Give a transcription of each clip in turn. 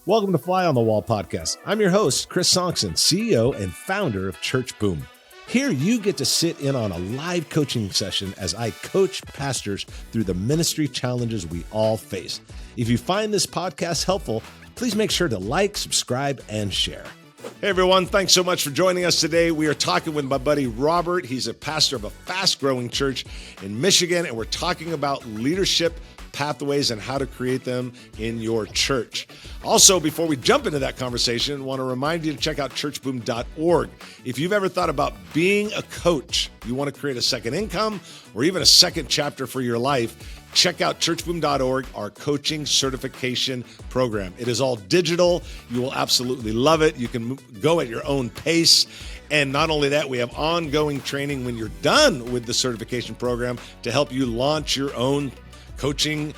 Welcome to Fly on the Wall podcast. I'm your host, Chris Sonkson, CEO and founder of Church Boom. Here you get to sit in on a live coaching session as I coach pastors through the ministry challenges we all face. If you find this podcast helpful, please make sure to like, subscribe, and share. Hey everyone, thanks so much for joining us today. We are talking with my buddy Robert. He's a pastor of a fast-growing church in Michigan, and we're talking about leadership pathways and how to create them in your church. Also, before we jump into that conversation, I want to remind you to check out churchboom.org. If you've ever thought about being a coach, you want to create a second income or even a second chapter for your life, check out churchboom.org, our coaching certification program. It is all digital. You will absolutely love it. You can go at your own pace. And not only that, we have ongoing training when you're done with the certification program to help you launch your own coaching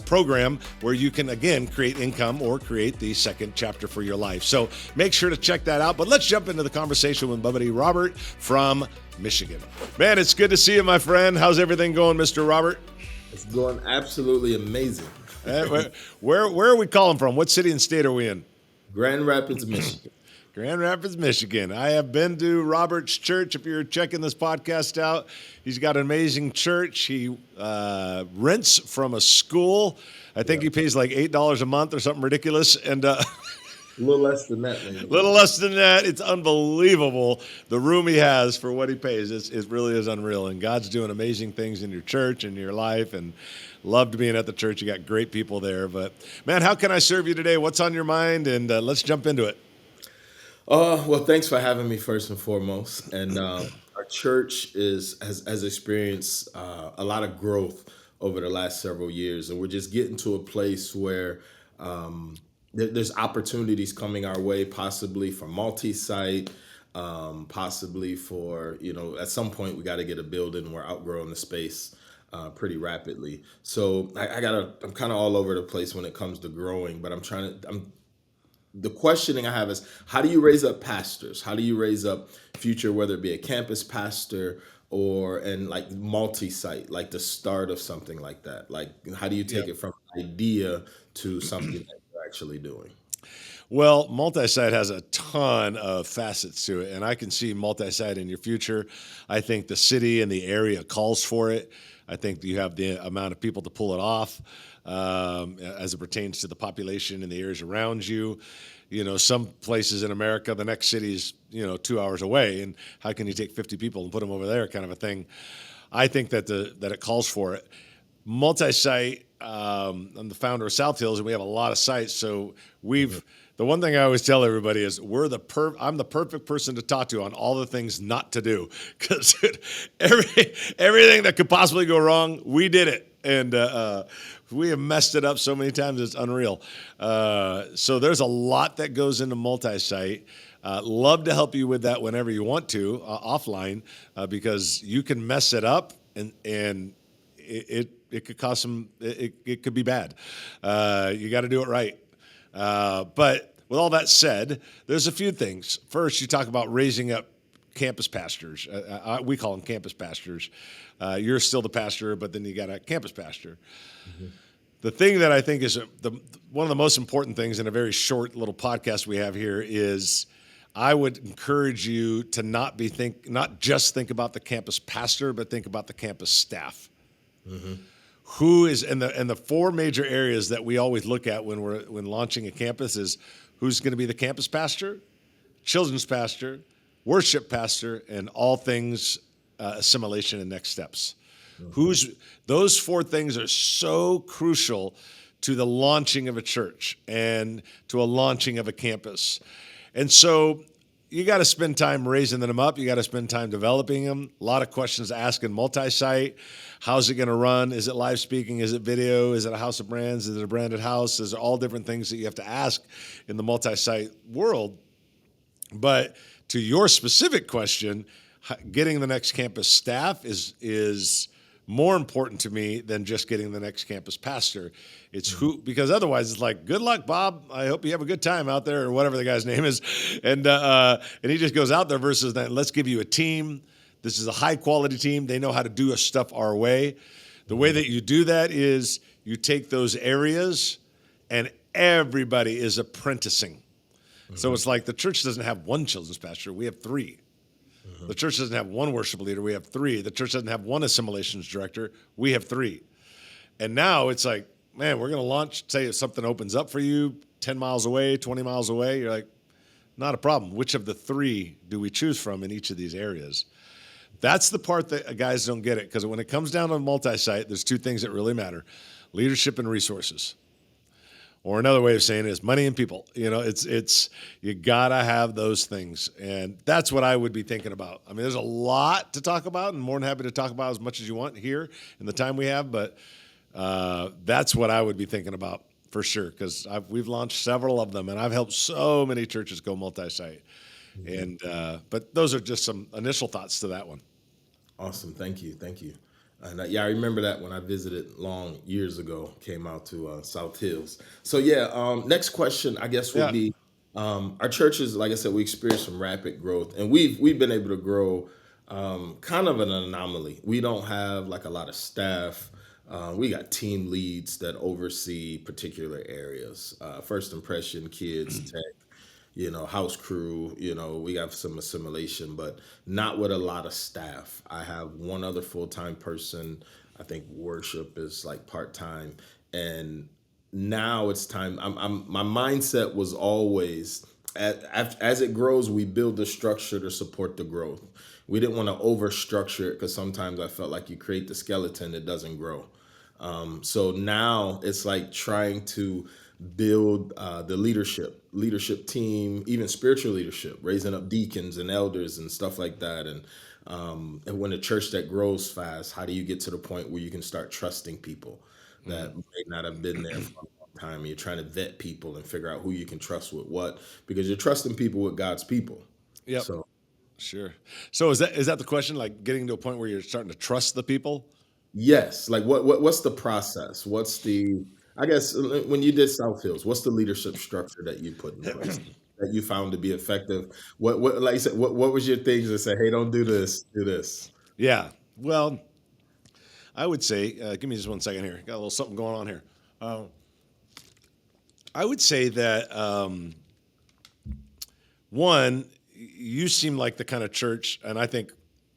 program where you can, again, create income or create the second chapter for your life. So make sure to check that out. But let's jump into the conversation with my buddy Robert from Michigan. Man, it's good to see you, my friend. How's everything going, Mr. Robert? It's going absolutely amazing. Where are we calling from? What city and state are we in? Grand Rapids, Michigan. Grand Rapids, Michigan. I have been to Robert's church. If you're checking this podcast out, he's got an amazing church. He rents from a school. I think he pays like $8 a month or something ridiculous. And a little less than that, man. A little less than that. It's unbelievable the room he has for what he pays. It really is unreal. And God's doing amazing things in your church and your life. And loved being at the church. You got great people there. But man, how can I serve you today? What's on your mind? And let's jump into it. Well, thanks for having me first and foremost. And our church has experienced a lot of growth over the last several years, and we're just getting to a place where there's opportunities coming our way, possibly for multi-site, possibly for, at some point we got to get a building. We're outgrowing the space pretty rapidly. So I'm kind of all over the place when it comes to growing, but the questioning I have is, how do you raise up pastors? How do you raise up future, whether it be a campus pastor and like multi-site, like the start of something like that? Like, how do you take it from idea to something that you're actually doing? Well, multi-site has a ton of facets to it, and I can see multi-site in your future. I think the city and the area calls for it. I think you have the amount of people to pull it off as it pertains to the population in the areas around you. Some places in America, the next city is, 2 hours away, and how can you take 50 people and put them over there kind of a thing? I think that it calls for it. Multi-site, I'm the founder of South Hills, and we have a lot of sites, so the one thing I always tell everybody is I'm the perfect person to talk to on all the things not to do, because everything that could possibly go wrong, we did it. And we have messed it up so many times, it's unreal. So there's a lot that goes into multi-site. Love to help you with that whenever you want to, offline, because you can mess it up and it could cause it could be bad. You got to do it right. But with all that said, there's a few things. First, you talk about raising up campus pastors. We call them campus pastors. You're still the pastor, but then you got a campus pastor. Mm-hmm. The thing that I think is one of the most important things in a very short little podcast we have here is I would encourage you to not just think about the campus pastor, but think about the campus staff. Mm-hmm. Who is in the four major areas that we always look at when launching a campus is who's going to be the campus pastor, children's pastor, worship pastor, and all things assimilation and next steps. Mm-hmm. Those four things are so crucial to the launching of a church and to a launching of a campus. And so you got to spend time raising them up. You got to spend time developing them. A lot of questions to ask in multi-site. How's it going to run? Is it live speaking? Is it video? Is it a house of brands? Is it a branded house? There's all different things that you have to ask in the multi-site world. But to your specific question, getting the next campus staff is more important to me than just getting the next campus pastor. It's because otherwise it's like, good luck, Bob. I hope you have a good time out there, or whatever the guy's name is. And he just goes out there versus that. Let's give you a team. This is a high quality team. They know how to do stuff our way. The way that you do that is you take those areas and everybody is apprenticing. So it's like the church doesn't have one children's pastor, we have three. The church doesn't have one worship leader, we have three. The church doesn't have one assimilations director, we have three. And now it's like, man, we're going to launch, say if something opens up for you 10 miles away, 20 miles away, you're like, not a problem. Which of the three do we choose from in each of these areas? That's the part that guys don't get it, because when it comes down to multi-site, there's two things that really matter: leadership and resources. Or another way of saying it is money and people. You know, it's you gotta have those things, and that's what I would be thinking about. I mean, there's a lot to talk about, and more than happy to talk about as much as you want here in the time we have. But that's what I would be thinking about for sure, because we've launched several of them, and I've helped so many churches go multi-site. And but those are just some initial thoughts to that one. Awesome. Thank you. Thank you. And yeah, I remember that when I visited long years ago, came out to South Hills. So yeah, next question I guess would Yeah. be, our churches, like I said, we experienced some rapid growth, and we've been able to grow, kind of an anomaly. We don't have like a lot of staff. We got team leads that oversee particular areas, first impression, kids, tech, house crew, we have some assimilation, but not with a lot of staff. I have one other full-time person. I think worship is like part-time. And now it's time. My mindset was always, as it grows, we build the structure to support the growth. We didn't want to over structure it, because sometimes I felt like you create the skeleton, it doesn't grow. So now it's like trying to build the leadership team, even spiritual leadership, raising up deacons and elders and stuff like that. And when a church that grows fast, how do you get to the point where you can start trusting people that may not have been there for a long time? And you're trying to vet people and figure out who you can trust with what, because you're trusting people with God's people. Yep. So Sure. So is that the question? Like getting to a point where you're starting to trust the people? yes, like what's the process? What's the, I guess, when you did South Hills, what's the leadership structure that you put in place that you found to be effective? What like you said, what was your things that say, hey, don't do this, do this? Yeah. Well, I would say, give me just 1 second here. Got a little something going on here. I would say that one, you seem like the kind of church, and I think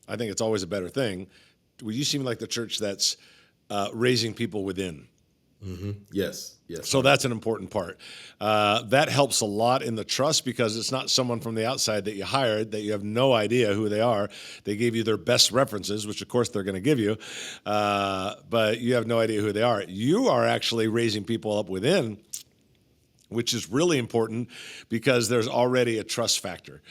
it's always a better thing. Well, you seem like the church that's raising people within. Yes, yes, So that's an important part. That helps a lot in the trust, because it's not someone from the outside that you hired that you have no idea who they are. They gave you their best references, which of course they're going to give you, but you have no idea who they are. You are actually raising people up within, which is really important because there's already a trust factor.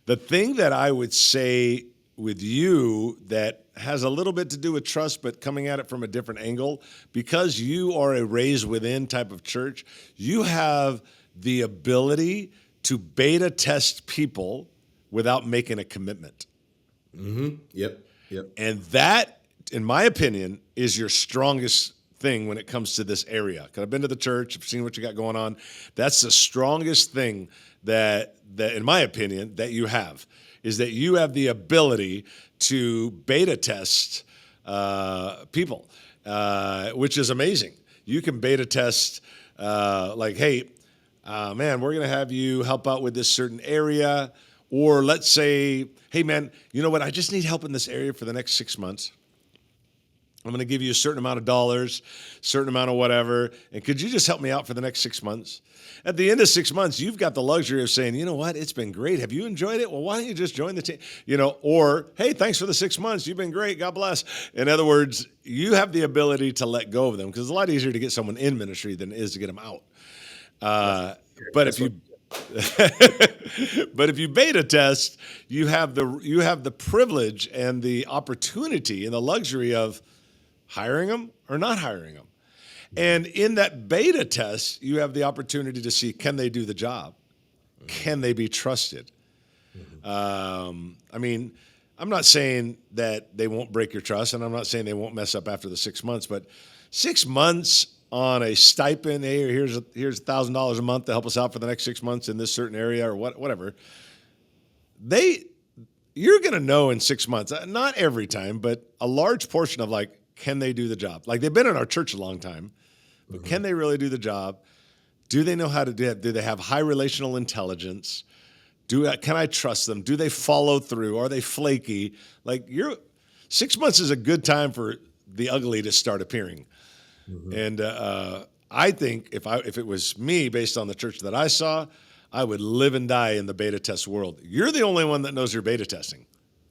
The thing that I would say with you that has a little bit to do with trust, but coming at it from a different angle, because you are a raised within type of church, you have the ability to beta test people without making a commitment. yep, yep. And that, in my opinion, is your strongest thing when it comes to this area. Because I've been to the church, I've seen what you got going on. That's the strongest thing that in my opinion, that you have, is that you have the ability to beta test people, which is amazing. You can beta test, like, hey, man, we're going to have you help out with this certain area. Or let's say, hey, man, you know what? I just need help in this area for the next 6 months. I'm going to give you a certain amount of dollars, certain amount of whatever. And could you just help me out for the next 6 months? At the end of 6 months, you've got the luxury of saying, you know what? It's been great. Have you enjoyed it? Well, why don't you just join the team? Or, hey, thanks for the 6 months. You've been great. God bless. In other words, you have the ability to let go of them, because it's a lot easier to get someone in ministry than it is to get them out. But if you but if you beta test, you have the privilege and the opportunity and the luxury of hiring them or not hiring them. And in that beta test, you have the opportunity to see, can they do the job? Can they be trusted? I mean, I'm not saying that they won't break your trust, and I'm not saying they won't mess up after the 6 months, but 6 months on a stipend, hey, here's $1,000 a month to help us out for the next 6 months in this certain area or whatever. You're going to know in 6 months, not every time, but a large portion of, like, can they do the job? Like, they've been in our church a long time, but can they really do the job? Do they know how to do it? Do they have high relational intelligence? Can I trust them? Do they follow through? Are they flaky? Like 6 months is a good time for the ugly to start appearing. And I think if it was me, based on the church that I saw, I would live and die in the beta test world. You're the only one that knows you're beta testing.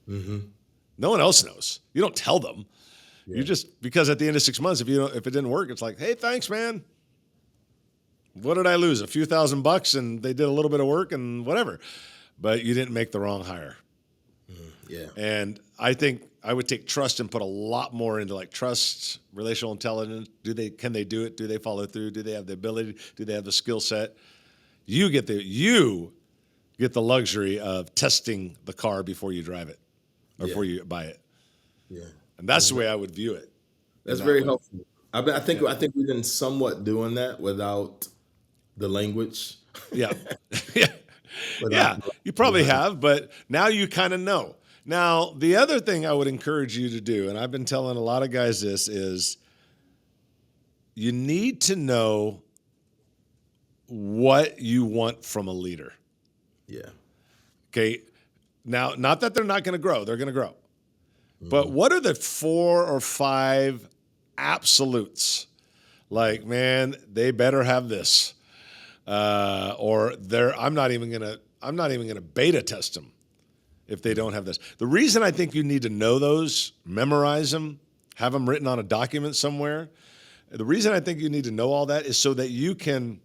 No one else knows. You don't tell them. You just, because at the end of 6 months, if it didn't work, it's like, hey, thanks, man. What did I lose? A few $1,000, and they did a little bit of work and whatever, but you didn't make the wrong hire. Yeah. And I think I would take trust and put a lot more into like trust, relational intelligence. Can they do it? Do they follow through? Do they have the ability? Do they have the skill set? You get the luxury of testing the car before you drive it or before you buy it. Yeah. And that's the way I would view it. That's very helpful. I think we've been somewhat doing that without the language. Yeah. Yeah. Yeah. You probably have, but now you kind of know. Now, the other thing I would encourage you to do, and I've been telling a lot of guys this, is you need to know what you want from a leader. Yeah. Okay. Now, not that they're not going to grow, they're going to grow. But what are the 4 or 5 absolutes? Like, man, they better have this, or I'm not even gonna beta test them if they don't have this. The reason I think you need to know those, memorize them, have them written on a document somewhere. The reason I think you need to know all that is so that you can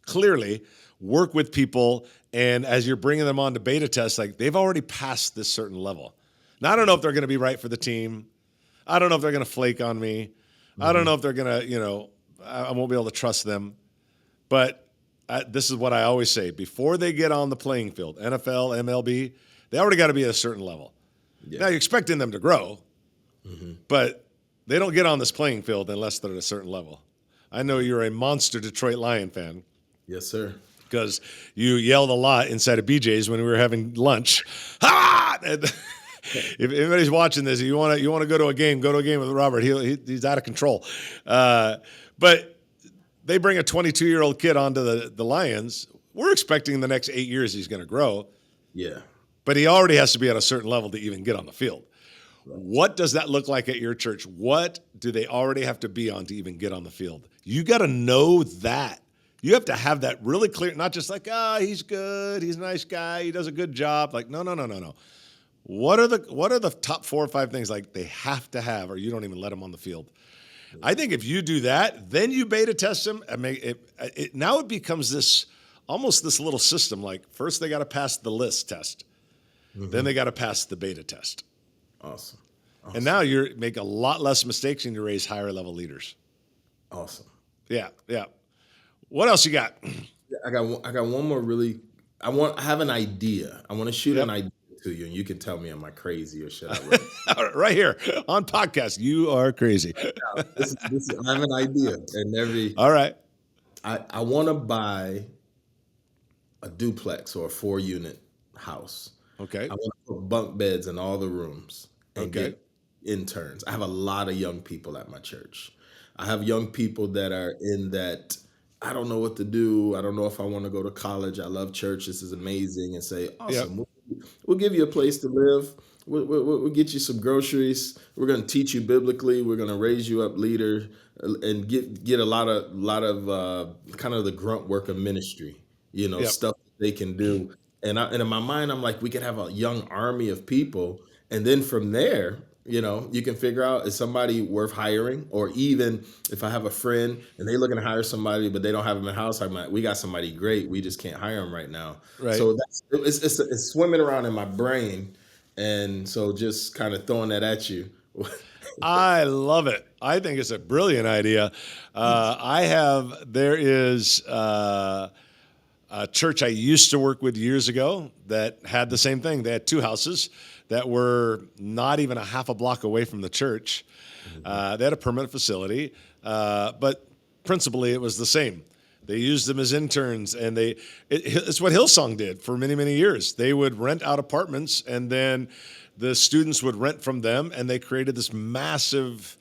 clearly work with people, and as you're bringing them on to beta test, like they've already passed this certain level. Now, I don't know if they're going to be right for the team. I don't know if they're going to flake on me. I don't know if they're going to, I won't be able to trust them. But this is what I always say. Before they get on the playing field, NFL, MLB, they already got to be at a certain level. Yeah. Now, you're expecting them to grow, but they don't get on this playing field unless they're at a certain level. I know you're a monster Detroit Lion fan. Yes, sir. Because you yelled a lot inside of BJ's when we were having lunch. Ha! If anybody's watching this, you want to go to a game with Robert. He's out of control. But they bring a 22-year-old kid onto the Lions. We're expecting the next 8 years he's going to grow. Yeah. But he already has to be at a certain level to even get on the field. Right. What does that look like at your church? What do they already have to be on to even get on the field? You got to know that. You have to have that really clear, not just like, he's good, he's a nice guy, he does a good job. Like, no. What are the top 4 or 5 things like they have to have, or you don't even let them on the field? I think if you do that, then you beta test them, and now it becomes this little system. Like first they got to pass the list test, then they got to pass the beta test. Awesome. And now you make a lot less mistakes and you raise higher level leaders. Awesome. Yeah. What else you got? I got one more really. I have an idea. I want to shoot an idea to you, and you can tell me, am I crazy or should I? Right here on podcast, you are crazy. I have an idea, and all right. I want to buy a duplex or a 4-unit house. Okay. I want to put bunk beds in all the rooms and get interns. I have a lot of young people at my church. I have young people that are in that. I don't know what to do. I don't know if I want to go to college. I love church. This is amazing. And say, awesome. Yep. We'll give you a place to live. We'll get you some groceries. We're going to teach you biblically. We're going to raise you up leader and get a lot of kind of the grunt work of ministry, stuff that they can do. And in my mind, I'm like, we could have a young army of people. And then from there, you can figure out, is somebody worth hiring? Or even if I have a friend and they're looking to hire somebody, but they don't have them in house, I'm like, we got somebody great. We just can't hire them right now. Right. So it's swimming around in my brain. And so just kind of throwing that at you. I love it. I think it's a brilliant idea. There is a church I used to work with years ago that had the same thing. They had 2 houses that were not even a half a block away from the church. They had a permanent facility, but principally it was the same. They used them as interns, and it's what Hillsong did for many, many years. They would rent out apartments, and then the students would rent from them, and they created this massive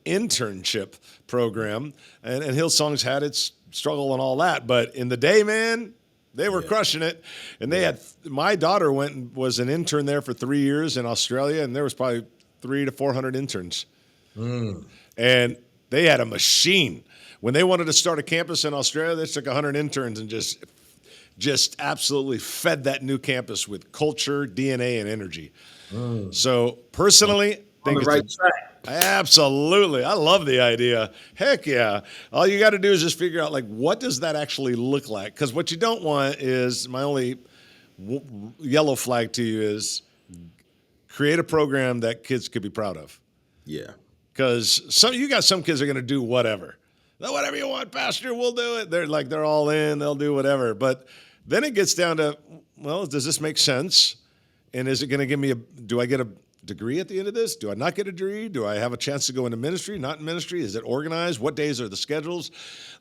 internship program. And Hillsong's had its struggle and all that. But in the day, man, they were crushing it. And they had, my daughter went and was an intern there for 3 years in Australia, and there was probably 300 to 400 interns. And they had a machine. When they wanted to start a campus in Australia, they took 100 interns and just absolutely fed that new campus with culture, DNA, and energy. So personally, On the right track. absolutely, I love the idea. Heck yeah! All you got to do is just figure out, like, what does that actually look like? Because what you don't want is, my only yellow flag to you is, create a program that kids could be proud of. Yeah. Because you got some kids that are going to do whatever. Whatever you want, Pastor, we'll do it. They're all in. They'll do whatever. But then it gets down to, well, does this make sense? And is it going to give me do I get a degree at the end of this? Do I not get a degree? Do I have a chance to go into ministry, not in ministry? Is it organized? What days are the schedules?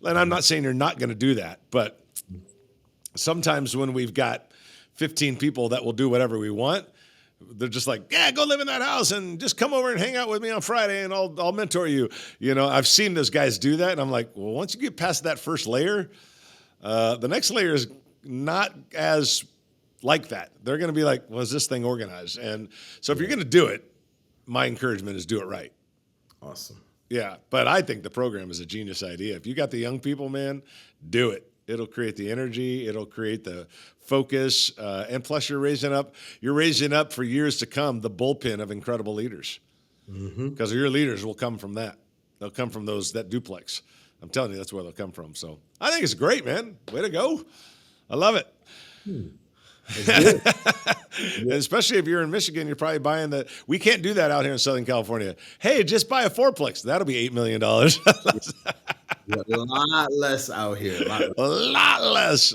And I'm not saying you're not going to do that. But sometimes when we've got 15 people that will do whatever we want, they're just like, yeah, go live in that house and just come over and hang out with me on Friday and I'll mentor you. You know, I've seen those guys do that. And I'm like, well, once you get past that first layer, the next layer is not as like that. They're going to be like, well, is this thing organized? And so if you're going to do it, my encouragement is do it right. Awesome. Yeah. But I think the program is a genius idea. If you got the young people, man, do it. It'll create the energy. It'll create the focus. And plus you're raising up for years to come, the bullpen of incredible leaders. Because your leaders will come from that. They'll come from that duplex. I'm telling you, that's where they'll come from. So I think it's great, man. Way to go. I love it. And especially if you're in Michigan, you're probably buying we can't do that out here in Southern California. Hey, just buy a fourplex. That'll be $8 million. A lot less out here. A lot less.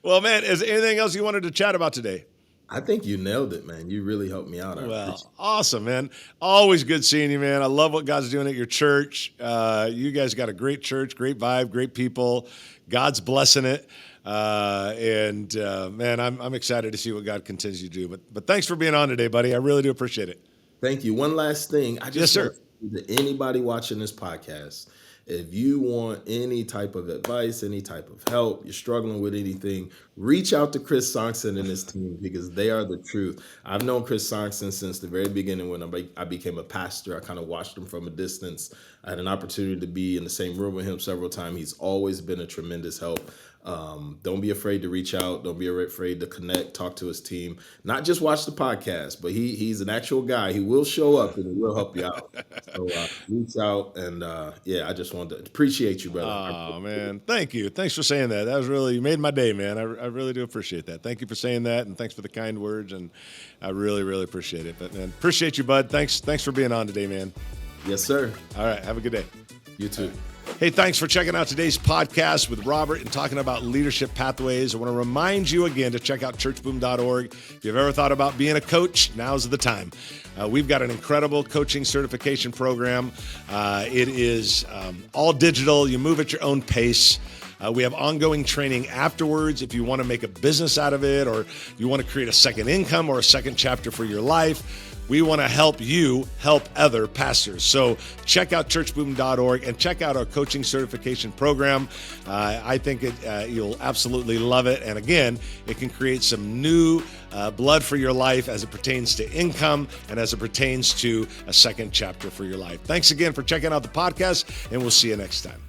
Well, man, is there anything else you wanted to chat about today? I think you nailed it, man. You really helped me out. Well, awesome, man. Always good seeing you, man. I love what God's doing at your church. You guys got a great church, great vibe, great people. God's blessing it. Man, I'm excited to see what God continues to do. But thanks for being on today, buddy. I really do appreciate it. Thank you. One last thing. Yes, sir. To anybody watching this podcast, if you want any type of advice, any type of help, you're struggling with anything, reach out to Chris Sorensen and his team because they are the truth. I've known Chris Sorensen since the very beginning when I became a pastor. I kind of watched him from a distance. I had an opportunity to be in the same room with him several times. He's always been a tremendous help. Don't be afraid to reach out. Don't be afraid to connect, talk to his team. Not just watch the podcast, but he's an actual guy. He will show up and he will help you out. So reach out and I just wanted to appreciate you, brother. Oh, man. Thank you. Thanks for saying that. You made my day, man. I really do appreciate that. Thank you for saying that, and thanks for the kind words, and I really, really appreciate it. But, man, appreciate you, bud. Thanks for being on today, man. Yes, sir. All right. Have a good day. You too. Hey, thanks for checking out today's podcast with Robert and talking about leadership pathways. I want to remind you again to check out churchboom.org. If you've ever thought about being a coach, now's the time. We've got an incredible coaching certification program. It is all digital. You move at your own pace. We have ongoing training afterwards if you want to make a business out of it, or you want to create a second income or a second chapter for your life. We want to help you help other pastors. So check out churchboom.org and check out our coaching certification program. I think you'll absolutely love it. And again, it can create some new blood for your life as it pertains to income and as it pertains to a second chapter for your life. Thanks again for checking out the podcast, and we'll see you next time.